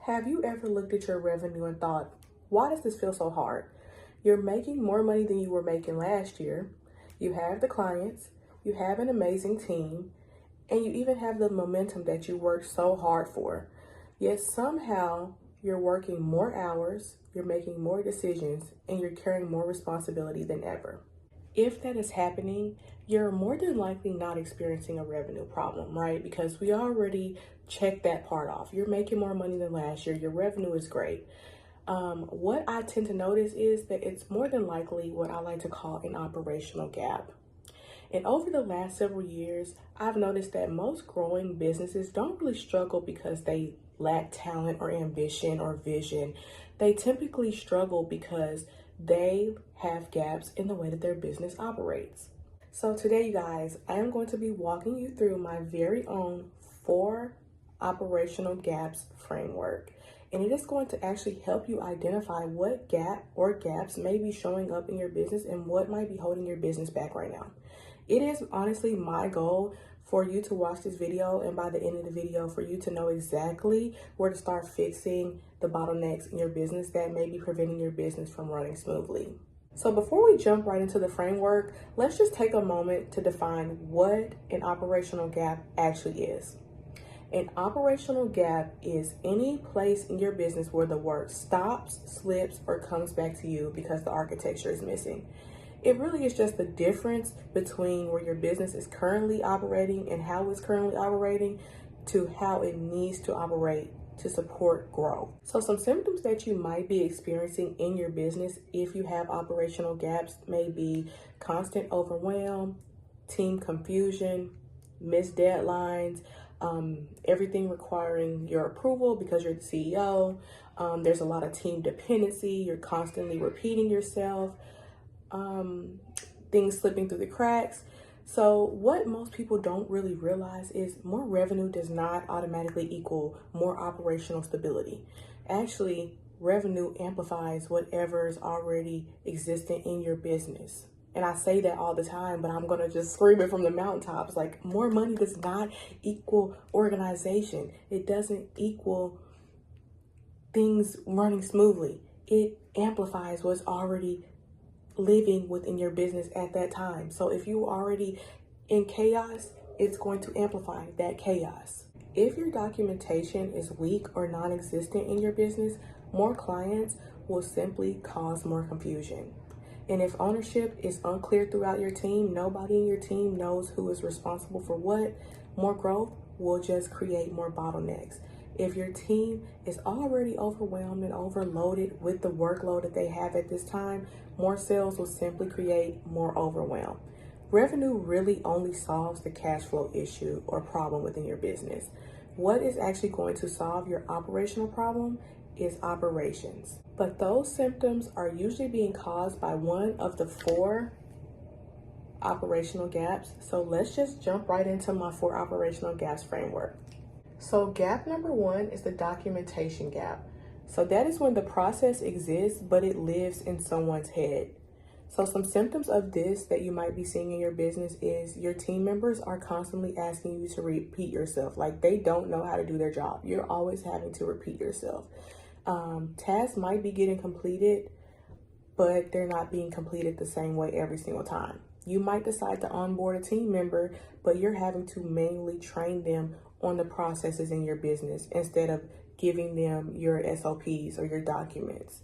Have you ever looked at your revenue and thought, why does this feel so hard? You're making more money than you were making last year. You have the clients, you have an amazing team, and you even have the momentum that you worked so hard for. Yet somehow you're working more hours, you're making more decisions, and you're carrying more responsibility than ever. If that is happening, you're more than likely not experiencing a revenue problem, right? Because we already checked that part off. You're making more money than last year. Your revenue is great. What I tend to notice is that it's more than likely what I like to call an operational gap. And over the last several years, I've noticed that most growing businesses don't really struggle because they lack talent or ambition or vision. They typically struggle because they have gaps in the way that their business operates. So today, you guys, I am going to be walking you through my very own 4 operational gaps framework. And it is going to actually help you identify what gap or gaps may be showing up in your business and what might be holding your business back right now. It is honestly my goal for you to watch this video, and by the end of the video, for you to know exactly where to start fixing the bottlenecks in your business that may be preventing your business from running smoothly. So before we jump right into the framework, let's just take a moment to define what an operational gap actually is. An operational gap is any place in your business where the work stops, slips, or comes back to you because the architecture is missing. It really is just the difference between where your business is currently operating and how it's currently operating to how it needs to operate to support growth. So some symptoms that you might be experiencing in your business if you have operational gaps may be constant overwhelm, team confusion, missed deadlines, everything requiring your approval because you're the CEO. There's a lot of team dependency. You're constantly repeating yourself. Things slipping through the cracks. So what most people don't really realize is more revenue does not automatically equal more operational stability. Actually, revenue amplifies whatever is already existing in your business. And I say that all the time, but I'm going to just scream it from the mountaintops. Like, more money does not equal organization. It doesn't equal things running smoothly. It amplifies what's already living within your business at that time. So if you're already in chaos, it's going to amplify that chaos. If your documentation is weak or non-existent in your business, more clients will simply cause more confusion. And if ownership is unclear throughout your team, nobody in your team knows who is responsible for what, more growth will just create more bottlenecks. If your team is already overwhelmed and overloaded with the workload that they have at this time, more sales will simply create more overwhelm. Revenue really only solves the cash flow issue or problem within your business. What is actually going to solve your operational problem is operations. But those symptoms are usually being caused by one of the 4 operational gaps. So let's just jump right into my 4 operational gaps framework. So gap number 1 is the documentation gap. So that is when the process exists, but it lives in someone's head. So some symptoms of this that you might be seeing in your business is your team members are constantly asking you to repeat yourself. Like, they don't know how to do their job. You're always having to repeat yourself. Tasks might be getting completed, but they're not being completed the same way every single time. You might decide to onboard a team member, but you're having to manually train them on the processes in your business instead of giving them your SOPs or your documents.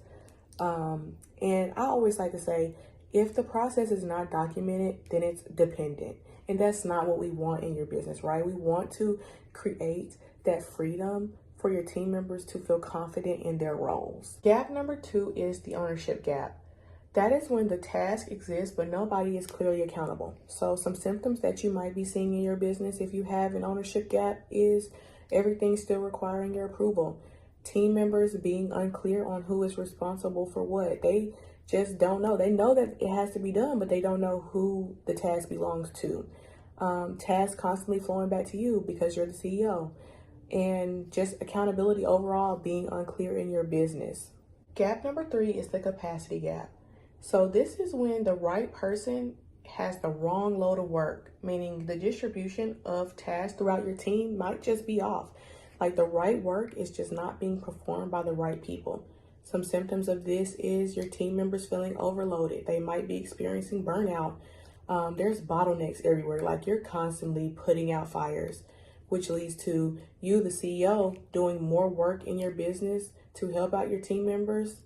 And I always like to say, if the process is not documented, then it's dependent. And that's not what we want in your business, right? We want to create that freedom for your team members to feel confident in their roles. Gap number 2 is the ownership gap. That is when the task exists, but nobody is clearly accountable. So some symptoms that you might be seeing in your business if you have an ownership gap is everything still requiring your approval. Team members being unclear on who is responsible for what. They just don't know. They know that it has to be done, but they don't know who the task belongs to. Tasks constantly flowing back to you because you're the CEO. And just accountability overall being unclear in your business. Gap number 3 is the capacity gap. So this is when the right person has the wrong load of work, meaning the distribution of tasks throughout your team might just be off. Like the right work is just not being performed by the right people. Some symptoms of this is your team members feeling overloaded. They might be experiencing burnout. There's bottlenecks everywhere. Like you're constantly putting out fires, which leads to you, the CEO, doing more work in your business to help out your team members,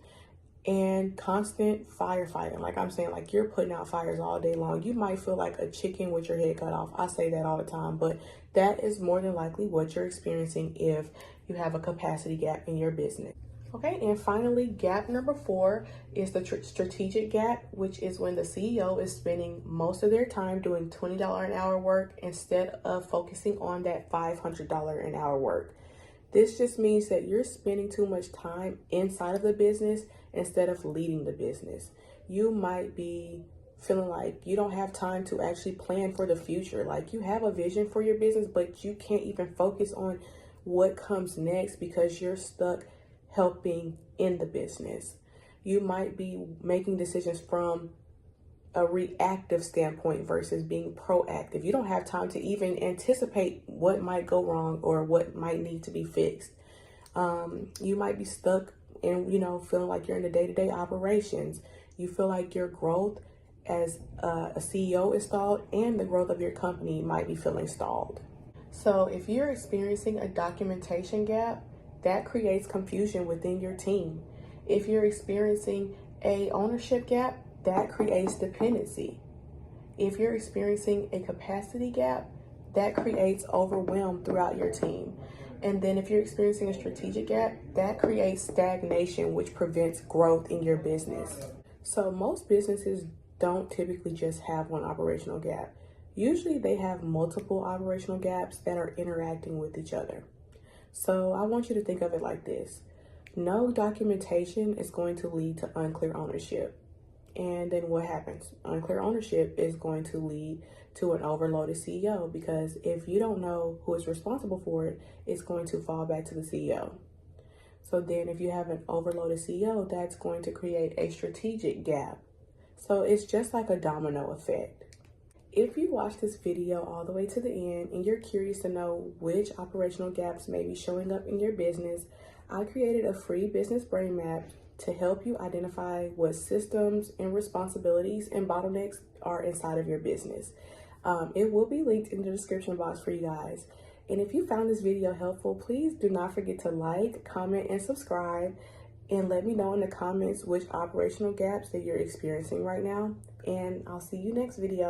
and constant firefighting. Like I'm saying, like you're putting out fires all day long. You might feel like a chicken with your head cut off. I say that all the time, but that is more than likely what you're experiencing if you have a capacity gap in your business. Okay, and finally, gap number 4 is the strategic gap, which is when the CEO is spending most of their time doing $20 an hour work instead of focusing on that $500 an hour work. This just means that you're spending too much time inside of the business instead of leading the business. You might be feeling like you don't have time to actually plan for the future. Like you have a vision for your business, but you can't even focus on what comes next because you're stuck helping in the business. You might be making decisions from a reactive standpoint versus being proactive. You don't have time to even anticipate what might go wrong or what might need to be fixed. You might be stuck in, feeling like you're in the day-to-day operations. You feel like your growth as a CEO is stalled, and the growth of your company might be feeling stalled. So if you're experiencing a documentation gap, that creates confusion within your team. If you're experiencing a ownership gap, that creates dependency. If you're experiencing a capacity gap, that creates overwhelm throughout your team. And then if you're experiencing a strategic gap, that creates stagnation, which prevents growth in your business. So most businesses don't typically just have one operational gap. Usually they have multiple operational gaps that are interacting with each other. So I want you to think of it like this. No documentation is going to lead to unclear ownership. And then what happens? Unclear ownership is going to lead to an overloaded CEO, because if you don't know who is responsible for it, it's going to fall back to the CEO. So then if you have an overloaded CEO, that's going to create a strategic gap. So it's just like a domino effect. If you watch this video all the way to the end and you're curious to know which operational gaps may be showing up in your business, I created a free business brain map to help you identify what systems and responsibilities and bottlenecks are inside of your business. It will be linked in the description box for you guys. And if you found this video helpful, please do not forget to like, comment, and subscribe. And let me know in the comments which operational gaps that you're experiencing right now. And I'll see you next video.